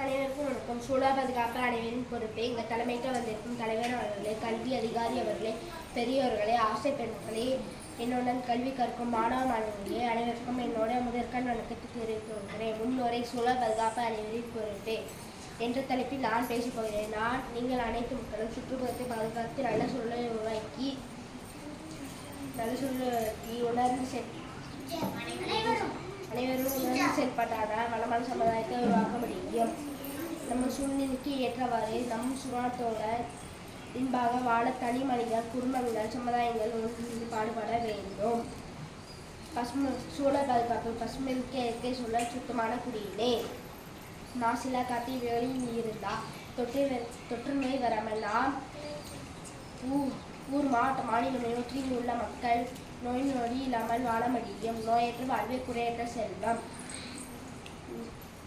அனைவருக்கும் வணக்கம். சூழல் பாதுகாப்பு அனைவரின் பொறுப்பே. எங்கள் தலைமைக்கு வந்திருக்கும் தலைவர் அவர்களே, கல்வி அதிகாரி அவர்களே, பெரியோர்களே, ஆசை பெண்களே, என்னுடன் கல்வி கற்கும் மாணவ மாணவிகளே, அனைவருக்கும் என்னோட முதற்கண் வணக்கத்தை தெரிவித்து வருகிறேன். முன்னுரை சூழல் பாதுகாப்பு அனைவரின் பொறுப்பே என்ற தலைப்பில் நான் பேசப் போகிறேன். நீங்கள் அனைத்து மக்களும் சுற்றுப்புறத்தை பாதுகாத்து நல்ல சூழலை உருவாக்கி உணர்ந்து அனைவரும் உணர்ந்து செயல்பட்டால் வளமான சமுதாயத்தை உருவாக்க முடியும். நம்ம சூழ்நிலைக்கு ஏற்றவாறு நம் சுகாதாரத்தோட இன்பாக வாழ தனி மனிதர், குடும்பங்கள், சமுதாயங்கள் ஒன்று பாடுபட வேண்டும். சூழல் பாதுகாப்பு. பசுமைமிக்க இயற்கை சூழல், சுத்தமான குடிநீர், மாசில்லா காற்று, வெளியில் இருந்தால் தொற்று நோய் வராமல் நாம் ஊர் மாவட்ட மாநிலம் நோக்கில் உள்ள மக்கள் நோய் நொடி இல்லாமல் வாழ முடியும். நோயற்ற வாழ்வே குறையற்ற செல்வம்.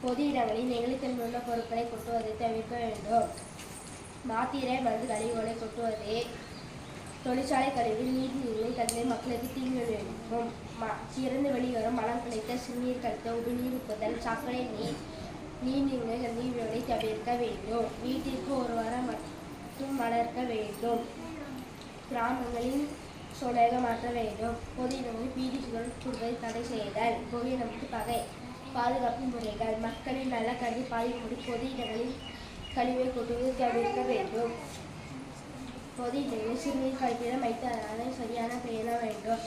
பொது இடங்களில் நெகிழித்தன்மையுள்ள பொருட்களை கொட்டுவதை தவிர்க்க வேண்டும். மாத்திரை மருந்து கழிவுகளை கொட்டுவதே தொழிற்சாலை கழிவில் நீர்நிலை தன்மை மக்களுக்கு தீங்கு விளைவிக்கும். திறந்து வெளிவரும் மலம் கிடைத்த சிறுநீர் கழித்த உபநீர் உப்புதல், சாக்கடை நீர்நிலை தவிர்க்க வேண்டும். வீட்டிற்கு ஒரு வாரம் மட்டும் வளர்க்க வேண்டும். கிராமங்களில் சோலையாக மாற்ற வேண்டும். பொது இடங்களில் பீடி சுழல் கூடுவதை தடை செய்தல். பொது இடங்களுக்கு பகை பாதுகாப்பு முறைகள். மக்களின் நல்ல கல்வி பாதிப்போடு பொது இடங்களில் கழிவை கொட்டுவதை தவிர்க்க வேண்டும். பொது இடங்களில் சிறுநீர் கழிப்பிடம் வைத்து அதனை சரியான பேண வேண்டும்.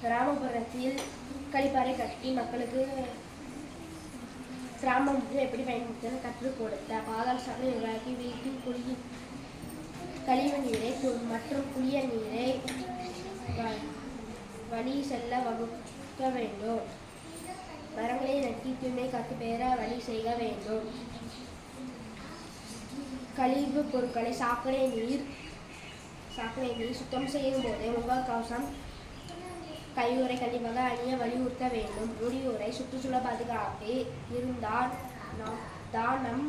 கிராமப்புறத்தில் கழிப்பறை கட்டி மக்களுக்கு கிராமம் எப்படி பயன்படுத்த கற்றுக் கொடுத்த பாதாள சாலை உருவாக்கி வீட்டில் கழிவு நீரை மற்றும் குளிய நீரை வழி செல்ல வகுக்க வேண்டும். மரங்களை நட்டி தூய்மை காத்து பெற வழி செய்ய வேண்டும். கழிவு பொருட்களை சாக்கடை நீர் சுத்தம் செய்யும் போது முகக்கவசம் கையுறை கழிவாக அணிய வலியுறுத்த வேண்டும். முடிவுரை சுற்றுச்சூழல் பாதுகாப்பு இருந்தால் நம்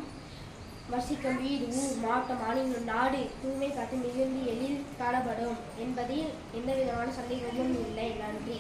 வசிக்கும் வீடு, ஊர், மாவட்டம், மாநிலம், நாடு தூய்மை காத்து மிகுந்து எழில் காணப்படும் என்பதில் எந்த விதமான சந்தேகமும் இல்லை. நன்றி.